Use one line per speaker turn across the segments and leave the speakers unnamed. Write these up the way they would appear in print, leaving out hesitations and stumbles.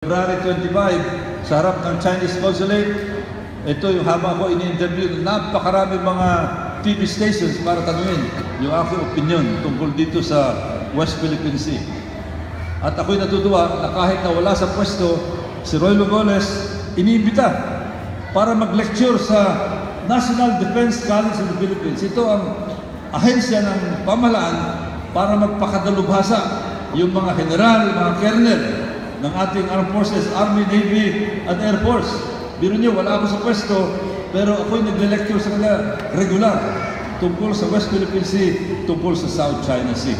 February 25, sa harap ng Chinese Consulate, ito yung habang ako ini-interview, napakaraming mga TV stations para tanungin yung aking opinion tungkol dito sa West Philippine Sea. At ako'y natutuwa na kahit na wala sa pwesto, si Roy Lugones iniimbita para mag-lecture sa National Defense College of the Philippines. Ito ang ahensya ng pamahalaan para magpakadalubhasa yung mga general, mga colonel ng ating armed forces, Army, Navy, at Air Force. Biro nyo, wala ako sa pwesto, pero ako'y nagle-lecture sa kanila regular tungkol sa West Philippine Sea, tungkol sa South China Sea.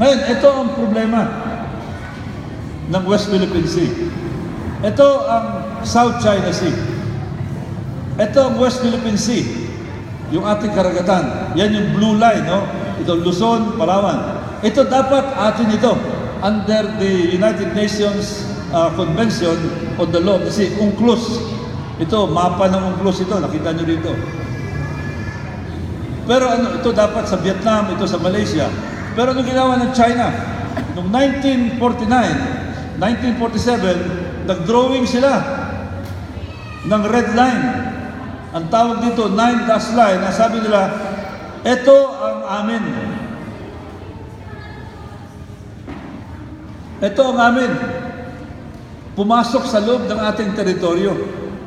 Ngayon, ito ang problema ng West Philippine Sea. Ito ang South China Sea. Ito ang West Philippine Sea. Yung ating karagatan. Yan yung blue line, no? Ito, Luzon, Palawan. Ito dapat atin ito under the United Nations Convention on the Law of the Sea, UNCLOS. Ito, mapa ng UNCLOS ito, nakita nyo rito. Pero ano, ito dapat sa Vietnam, ito sa Malaysia. Pero ano ginawa ng China? Noong 1949, 1947, nag-drawing sila ng red line. Ang tawag dito, 9-dash line, na sabi nila, ito ang amin. Ito ang amin. Pumasok sa loob ng ating teritoryo.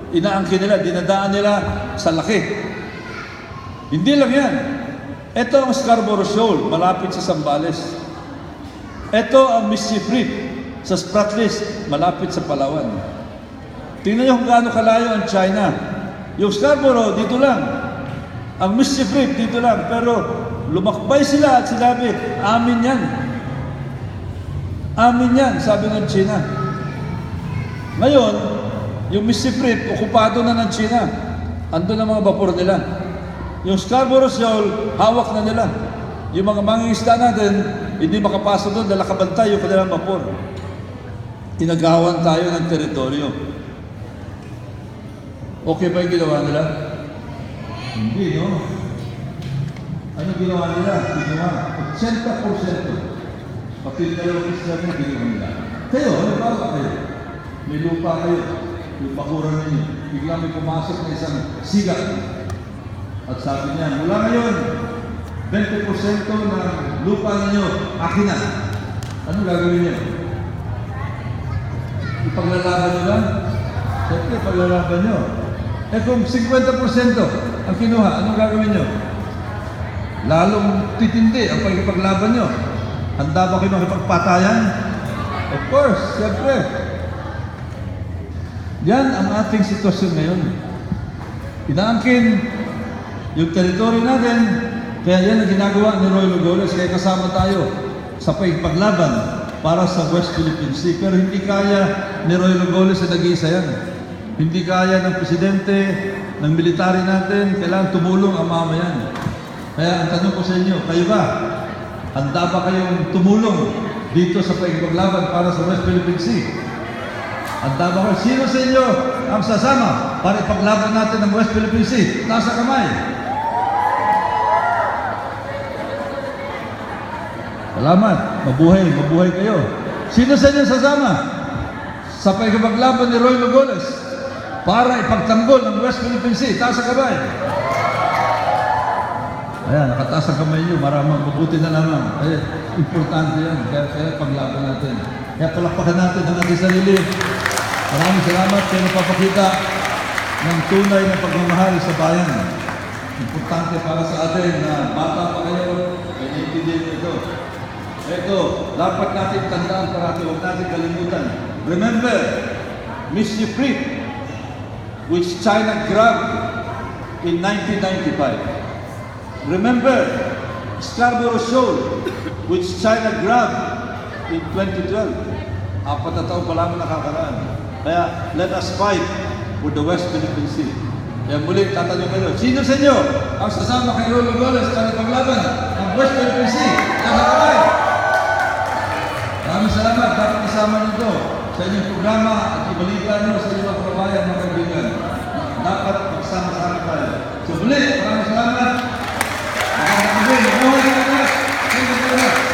Inaangkin nila, dinadaan nila sa laki. Hindi lang yan. Ito ang Scarborough Shoal, malapit sa Zambales. Ito ang Mischief Reef sa Spratlys, malapit sa Palawan. Tingnan niyo kung gaano kalayo ang China. Yung Scarborough, dito lang. Ang Mischief Reef, dito lang. Pero lumakbay sila at sinabi, amin yan. Amin yan, sabi ng China. Ngayon, yung Mischief Reef, okupado na ng China. Andun ang mga vapor nila. Yung Scarborough Shoal, hawak na nila. Yung mga mangingisda natin, hindi makapasok doon dahil nakabantay yung kanilang vapor. Inagawan tayo ng teritoryo. Okay ba yung ginawa nila? Hindi, no? Ano ginawa nila? Ginawa 80%. Pati yung dalawang isla na ginawa nila. Kayo, ano ba kayo? May lupa kayo. Yung bakuran ninyo. Bigla may pumasok na isang sigat. At sabi niya, mula ngayon, 20% ng lupa ninyo, akin na. Anong gagawin niyo? Ipaglalaban niyo lang? Siyempre, ipaglalaban niyo. Eh kung 50% ang kinuha, anong gagawin niyo? Lalong titindi ang pagkipaglaban niyo. Handa ba kayo makipagpatayan? Of course, siyempre. Yan ang ating sitwasyon ngayon. Inaangkin yung teritoryo natin, kaya yan ang ginagawa ni Roy Lugones, kaya kasama tayo sa pagpaglaban para sa West Philippine Sea. Pero hindi kaya ni Roy Lugones na nag-iisa yan. Hindi kaya ng presidente, ng military natin, kailangan tumulong ang mamayan. Kaya ang tanong ko sa inyo, kayo ba? Handa ba kayong tumulong dito sa pagpaglaban para sa West Philippine Sea? Handa ba kayo? Sino sa inyo ang sasama para ipaglaban natin ng West Philippine Sea? Nasa kamay. Salamat. Mabuhay kayo. Sino sa inyo sasama sa pagpaglaban ni Roy Lugones para ipagtanggol ng West Philippine Sea? Taas ang kamay. Ayan, nakataas ang kamay nyo. Maraming mabuti na naman. Kaya, importante yan. Kaya paglaban natin. Kaya palakpakan natin ang ating sarili. Maraming salamat kaya napapakita ng tunay na pagmamahal sa bayan. Importante para sa atin na bata pa kayo, ay naiintindihan ito. Ito, dapat natin tandaan parati, huwag natin kalimutan. Remember, Mischief Reef, which China grabbed in 1995. Remember, Scarborough Shoal, which China grabbed in 2012. 4 na taon pa lang nakakaraan. Kaya, let us fight for the West Philippine Sea. Kaya muli, tatanong kayo, sino sa inyo ang sasama kay Roy Lugones para paglaban ang West Philippine Sea? Nakakabay! Maraming salamat. Dapat kasama nito sa inyong programa at ibalita nyo sa inyong mga kababayan, mga kaibigan. Dapat magsama-sama tayo. So muli, maraming salamat. Magandang gabi. Mabuhay ka na.